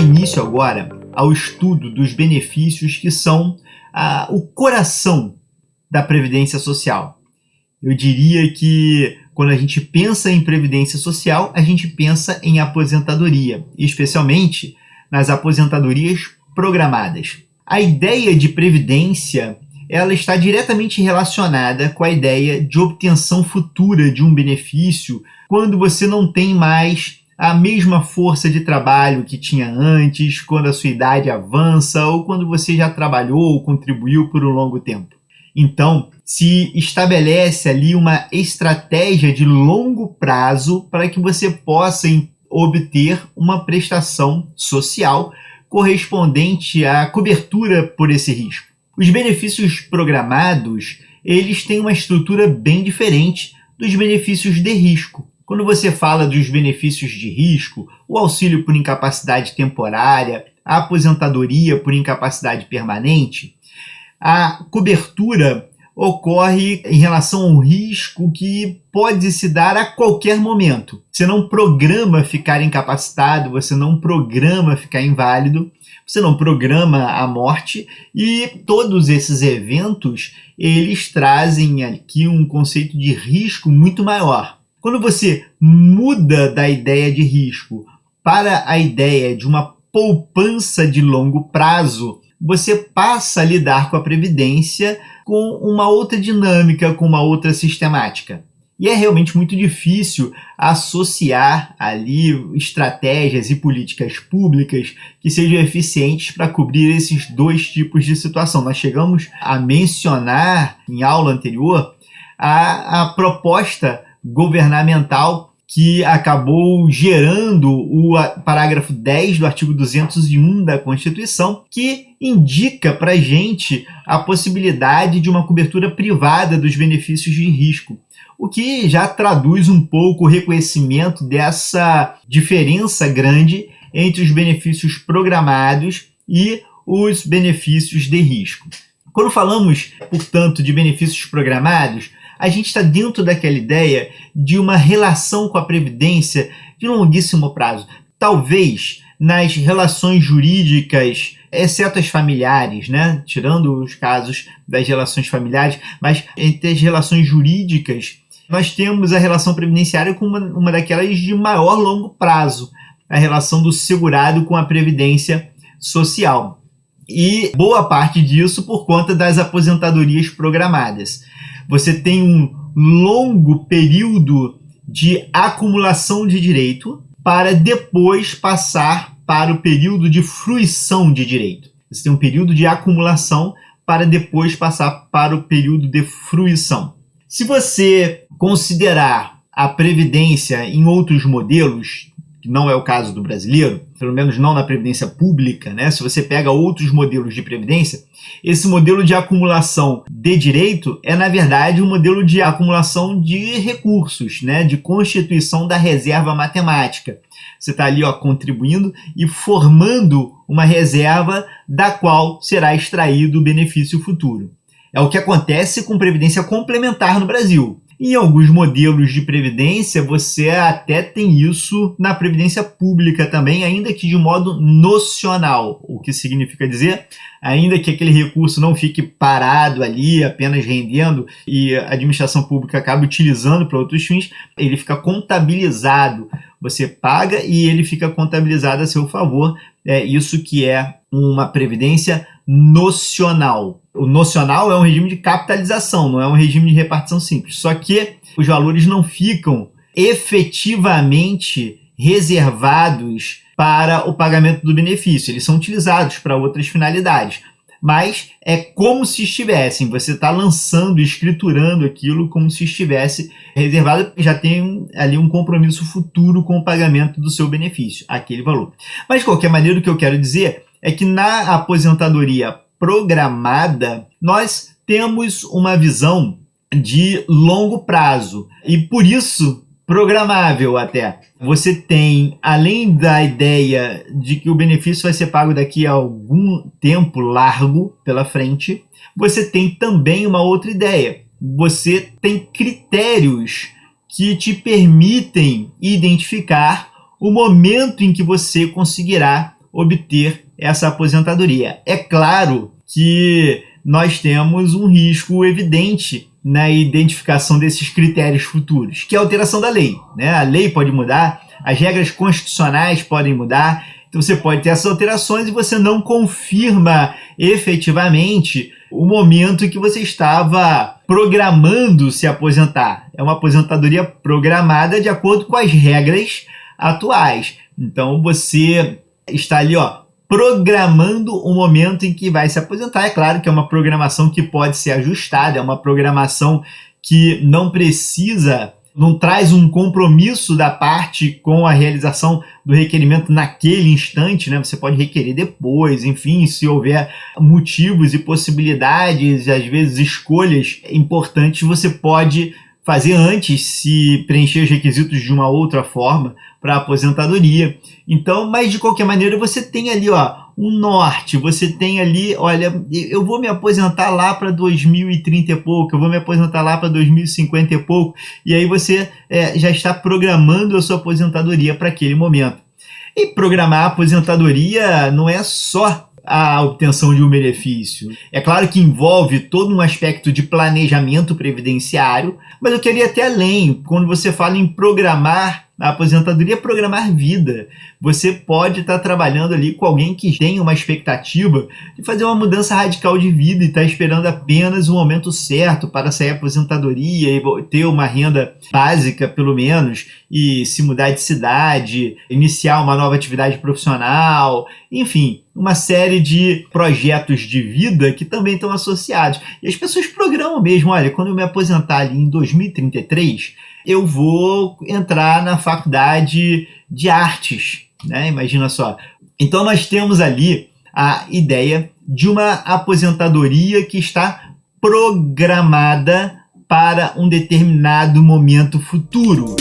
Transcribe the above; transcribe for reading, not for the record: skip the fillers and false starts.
início agora ao estudo dos benefícios que são o coração da Previdência Social. Eu diria que quando a gente pensa em Previdência Social, a gente pensa em aposentadoria, especialmente nas aposentadorias programadas. A ideia de previdência ela está diretamente relacionada com a ideia de obtenção futura de um benefício quando você não tem mais a mesma força de trabalho que tinha antes, quando a sua idade avança ou quando você já trabalhou ou contribuiu por um longo tempo. Então, se estabelece ali uma estratégia de longo prazo para que você possa obter uma prestação social correspondente à cobertura por esse risco. Os benefícios programados, eles têm uma estrutura bem diferente dos benefícios de risco. Quando você fala dos benefícios de risco, o auxílio por incapacidade temporária, a aposentadoria por incapacidade permanente, a cobertura ocorre em relação ao risco que pode se dar a qualquer momento. Você não programa ficar incapacitado, você não programa ficar inválido, você não programa a morte, e todos esses eventos, eles trazem aqui um conceito de risco muito maior. Quando você muda da ideia de risco para a ideia de uma poupança de longo prazo, você passa a lidar com a previdência com uma outra dinâmica, com uma outra sistemática. E é realmente muito difícil associar ali estratégias e políticas públicas que sejam eficientes para cobrir esses dois tipos de situação. Nós chegamos a mencionar em aula anterior a proposta governamental que acabou gerando o parágrafo 10 do artigo 201 da Constituição, que indica para a gente a possibilidade de uma cobertura privada dos benefícios de risco, o que já traduz um pouco o reconhecimento dessa diferença grande entre os benefícios programados e os benefícios de risco. Quando falamos, portanto, de benefícios programados, a gente está dentro daquela ideia de uma relação com a Previdência de longuíssimo prazo. Talvez nas relações jurídicas, exceto as familiares, né? Tirando os casos das relações familiares, mas entre as relações jurídicas, nós temos a relação previdenciária como uma daquelas de maior longo prazo, a relação do segurado com a Previdência Social. E boa parte disso por conta das aposentadorias programadas. Você tem um longo período de acumulação de direito para depois passar para o período de fruição de direito. Você tem um período de acumulação para depois passar para o período de fruição. Se você considerar a previdência em outros modelos, que não é o caso do brasileiro, pelo menos não na previdência pública, né? Se você pega outros modelos de previdência, esse modelo de acumulação de direito é, na verdade, um modelo de acumulação de recursos, né? De constituição da reserva matemática. Você está ali contribuindo e formando uma reserva da qual será extraído o benefício futuro. É o que acontece com previdência complementar no Brasil. Em alguns modelos de previdência, você até tem isso na previdência pública também, ainda que de modo nocional. O que significa dizer, ainda que aquele recurso não fique parado ali, apenas rendendo, e a administração pública acabe utilizando para outros fins, ele fica contabilizado. Você paga e ele fica contabilizado a seu favor. É isso que é uma previdência nocional. O nocional é um regime de capitalização, não é um regime de repartição simples. Só que os valores não ficam efetivamente reservados para o pagamento do benefício. Eles são utilizados para outras finalidades. Mas é como se estivessem, você está lançando, escriturando aquilo como se estivesse reservado, já tem ali um compromisso futuro com o pagamento do seu benefício, aquele valor. Mas, de qualquer maneira, o que eu quero dizer é que na aposentadoria programada, nós temos uma visão de longo prazo e, por isso, programável até. Você tem, além da ideia de que o benefício vai ser pago daqui a algum tempo largo pela frente, você tem também uma outra ideia. Você tem critérios que te permitem identificar o momento em que você conseguirá obter essa aposentadoria. É claro que nós temos um risco evidente na identificação desses critérios futuros, que é a alteração da lei, né? A lei pode mudar, as regras constitucionais podem mudar, então você pode ter essas alterações e você não confirma efetivamente o momento em que você estava programando se aposentar. É uma aposentadoria programada de acordo com as regras atuais. Então você está ali, programando o momento em que vai se aposentar. É claro que é uma programação que pode ser ajustada, é uma programação que não traz um compromisso da parte com a realização do requerimento naquele instante, né? Você pode requerer depois, enfim, se houver motivos e possibilidades, às vezes escolhas importantes, você pode fazer antes, se preencher os requisitos de uma outra forma para a aposentadoria. Então, mas de qualquer maneira, você tem ali um norte, você tem ali, olha, eu vou me aposentar lá para 2030 e pouco, eu vou me aposentar lá para 2050 e pouco, e aí você já está programando a sua aposentadoria para aquele momento. E programar a aposentadoria não é só a obtenção de um benefício. É claro que envolve todo um aspecto de planejamento previdenciário, mas eu queria ir até além. Quando você fala em programar a aposentadoria, programar vida. Você pode estar trabalhando ali com alguém que tem uma expectativa de fazer uma mudança radical de vida e está esperando apenas o momento certo para sair da aposentadoria e ter uma renda básica, pelo menos, e se mudar de cidade, iniciar uma nova atividade profissional, enfim, uma série de projetos de vida que também estão associados. E as pessoas programam mesmo, olha, quando eu me aposentar ali em 2033, eu vou entrar na faculdade de artes, né? Imagina só. Então nós temos ali a ideia de uma aposentadoria que está programada para um determinado momento futuro.